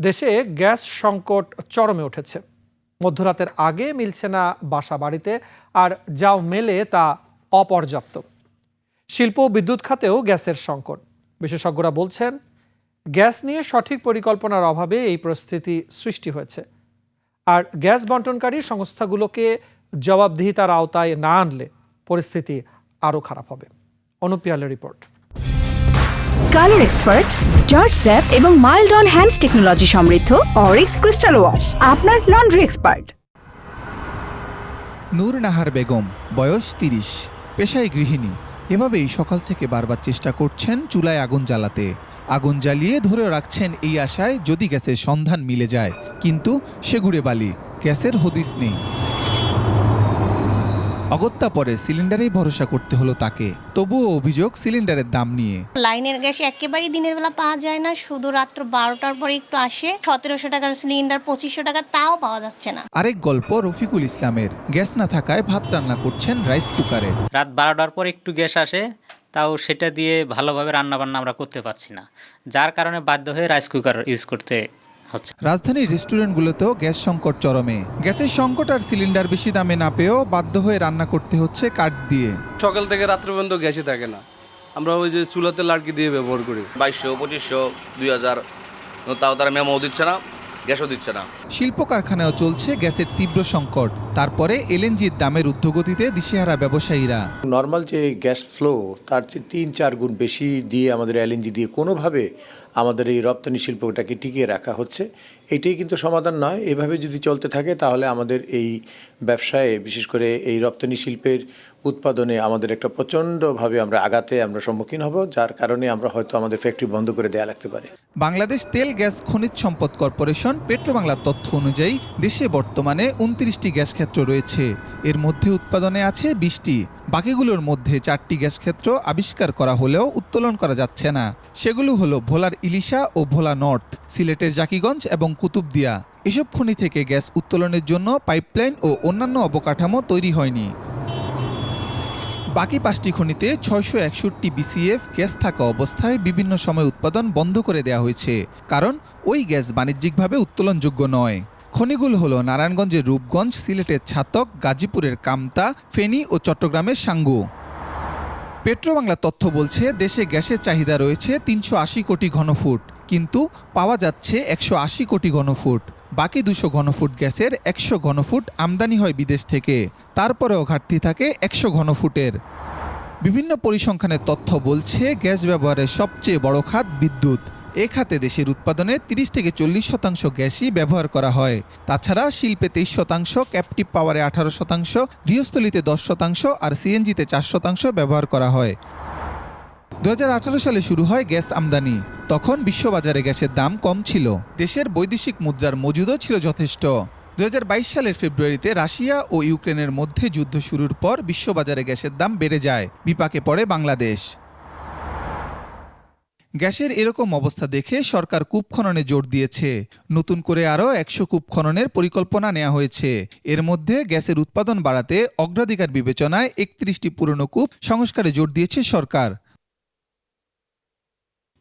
দেশে গ্যাস সংকট চরমে উঠেছে। মধ্যরাতের আগে মিলছে না বাসা বাড়িতে, আর যাও মেলে তা অপর্যাপ্ত। শিল্প ও বিদ্যুৎ খাতেও গ্যাসের সংকট। বিশেষজ্ঞরা বলছেন, গ্যাস নিয়ে সঠিক পরিকল্পনার অভাবে এই পরিস্থিতি সৃষ্টি হয়েছে। আর গ্যাস বণ্টনকারী সংস্থাগুলোকে জবাবদিহিতার আওতায় না আনলে পরিস্থিতি আরও খারাপ হবে। অনুপিয়ালের রিপোর্ট। কালার এক্সপার্ট, জর্জ স্যাপ এবং মাইল্ড অন হ্যান্ডস টেকনোলজি সমৃদ্ধ অরিক্স ক্রিস্টাল ওয়াশ আপনার লন্ড্রি এক্সপার্ট। নূর নাহার বেগম, বয়স ৩০, পেশায় গৃহিণী। এভাবেই সকাল থেকে বারবার চেষ্টা করছেন চুলায় আগুন জ্বালাতে। আগুন জ্বালিয়ে ধরে রাখছেন এই আশায় যদি গ্যাসের সন্ধান মিলে যায়, কিন্তু সে গুড়ে বালি, গ্যাসের হদিস নেই। অগত্যা পরে সিলিন্ডারেই ভরসা করতে হলো তাকে। তবুও অভিযোগ সিলিন্ডারের দাম নিয়ে। লাইনের গ্যাস একেবারেই দিনের বেলা পাওয়া যায় না, শুধু রাত্র 12টার পরে একটু আসে। 1700 টাকার সিলিন্ডার 2500 টাকা, তাও পাওয়া যাচ্ছে না। আরেক গল্প রফিকুল ইসলামের। গ্যাস না থাকায় ভাত রান্না করছেন রাইস কুকারে। রাত 12টার পর একটু গ্যাস আসে, তাও সেটা দিয়ে ভালোভাবে রান্নাবান্না আমরা করতে পারছি না, যার কারণে বাধ্য হয়ে রাইস কুকার ইউজ করতে হচ্ছে। রাজধানীর রেস্টুরেন্টগুলোতেও গ্যাস সংকট চরমে। গ্যাসের সংকট আর সিলিন্ডার বেশি দামে না পেয়েও বাধ্য হয়ে রান্না করতে হচ্ছে কাঠ দিয়ে। সকাল থেকে রাত্রে পর্যন্ত গ্যাসই থাকে না, আমরা ওই যে চুলাতে লাড়কি দিয়ে ব্যবহার করি। 2200, 2500, 2000, তাও তারা মেমো দিচ্ছে না, গ্যাসও দিচ্ছে না। শিল্প কারখানায়ও চলছে গ্যাসের তীব্র সংকট। তারপরে এলএনজির দামের ঊর্ধ্বগতিতে দিশেহারা ব্যবসায়ীরা। নর্মাল যে গ্যাস ফ্লো তার চেয়ে 3-4 গুণ বেশি দিয়ে আমাদের এলএনজি দিয়ে কোনোভাবে আমাদের এই রপ্তানি শিল্পটাকে টিকিয়ে রাখা হচ্ছে। এটাই কিন্তু সমাধান নয়। এভাবে যদি চলতে থাকে তাহলে আমাদের এই ব্যবসায়ে, বিশেষ করে এই রপ্তানি শিল্পের উৎপাদনে আমাদের একটা প্রচণ্ডভাবে আঘাতে আমরা সম্মুখীন হব, যার কারণে আমরা হয়তো আমাদের ফ্যাক্টরি বন্ধ করে দেয়া লাগতে পারে। বাংলাদেশ তেল গ্যাস খনিজ সম্পদ কর্পোরেশন পেট্রোবাংলার তথ্য অনুযায়ী দেশে বর্তমানে 29টি গ্যাস ক্ষেত্র রয়েছে। এর মধ্যে উৎপাদনে আছে 20টি। বাকিগুলোর মধ্যে 4টি গ্যাস ক্ষেত্র আবিষ্কার করা হলেও উত্তোলন করা যাচ্ছে না। সেগুলো হলো ভোলার ইলিশা ও ভোলা নর্থ, সিলেটের জাকিগঞ্জ এবং কুতুবদিয়া। এসব খনি থেকে গ্যাস উত্তোলনের জন্য পাইপলাইন ও অন্যান্য অবকাঠামো তৈরি হয়নি। বাকি 5টি খনিতে 661 বিসিএফ গ্যাস থাকা অবস্থায় বিভিন্ন সময় উৎপাদন বন্ধ করে দেওয়া হয়েছে, কারণ ওই গ্যাস বাণিজ্যিকভাবে উত্তোলনযোগ্য নয়। খনিগুলো হলো নারায়ণগঞ্জের রূপগঞ্জ, সিলেটের ছাতক, গাজীপুরের কামতা, ফেনী ও চট্টগ্রামের সাঙ্গু। পেট্রোবাংলা তথ্য বলছে দেশে গ্যাসের চাহিদা রয়েছে 380 কোটি ঘনফুট, কিন্তু পাওয়া যাচ্ছে 180 কোটি ঘনফুট। বাকি 200 ঘনফুট গ্যাসের 100 ঘনফুট আমদানি হয় বিদেশ থেকে। তারপরেও ঘাটতি থাকে 100 ঘনফুটের। বিভিন্ন পরিসংখ্যানের তথ্য বলছে গ্যাস ব্যবহারের সবচেয়ে বড় খাত বিদ্যুৎ। এ খাতে দেশের উৎপাদনে 30-40% গ্যাসই ব্যবহার করা হয়। তাছাড়া শিল্পে 23%, ক্যাপটিভ পাওয়ারে 18%, গৃহস্থলিতে 10% আর সিএনজিতে 4% ব্যবহার করা হয়। 2018 সালে শুরু হয় গ্যাস আমদানি। তখন বিশ্ববাজারে গ্যাসের দাম কম ছিল, দেশের বৈদেশিক মুদ্রার মজুদও ছিল যথেষ্ট। 2022 সালের ফেব্রুয়ারিতে রাশিয়া ও ইউক্রেনের মধ্যে যুদ্ধ শুরুর পর বিশ্ববাজারে গ্যাসের দাম বেড়ে যায়, বিপাকে পড়ে বাংলাদেশ। গ্যাসের এরকম অবস্থা দেখে সরকার কূপ খননে জোর দিয়েছে। নতুন করে আরও 100 কূপ খননের পরিকল্পনা নেওয়া হয়েছে। এর মধ্যে গ্যাসের উৎপাদন বাড়াতে অগ্রাধিকার বিবেচনায় 31টি পুরনো কূপ সংস্কারে জোর দিয়েছে সরকার।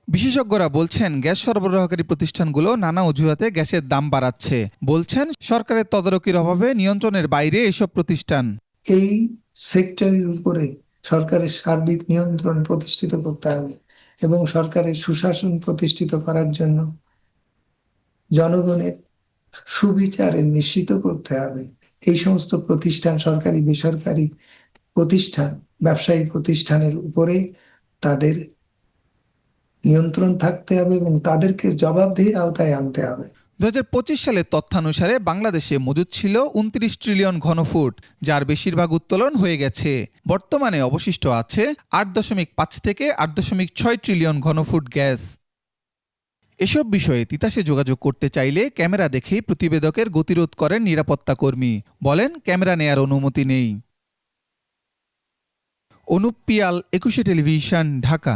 বিশেষজ্ঞরা বলছেন গ্যাস সরবরাহকারী প্রতিষ্ঠানগুলো নানা অজুহাতে গ্যাসের দাম বাড়াচ্ছে। বলছেন সরকারের তদারকির অভাবে নিয়ন্ত্রণের বাইরে এসব প্রতিষ্ঠান। এই সেক্টরের উপরে সরকারের সার্বিক নিয়ন্ত্রণ প্রতিষ্ঠিত করতে হবে এবং সরকারের সুশাসন প্রতিষ্ঠিত করার জন্য জনগণের সুবিচারে নিশ্চিত করতে হবে। এই সমস্ত প্রতিষ্ঠান, সরকারি বেসরকারি প্রতিষ্ঠান, ব্যবসায়ী প্রতিষ্ঠানের উপরে তাদের নিয়ন্ত্রণ থাকতে হবে এবং তাদেরকে জবাবদিহির আওতায় আনতে হবে। 2025 সালের তথ্যানুসারে বাংলাদেশে মজুদ ছিল 29 ট্রিলিয়ন ঘনফুট, যার বেশিরভাগ উত্তোলন হয়ে গেছে। বর্তমানে অবশিষ্ট আছে 8.5 থেকে 8.6 ট্রিলিয়ন ঘনফুট গ্যাস। এসব বিষয়ে তিতাসে যোগাযোগ করতে চাইলে ক্যামেরা দেখেই প্রতিবেদকের গতিরোধ করেন নিরাপত্তা কর্মী। বলেন ক্যামেরা নেয়ার অনুমতি নেই। অনুপ পিয়াল, 21 টেলিভিশন, ঢাকা।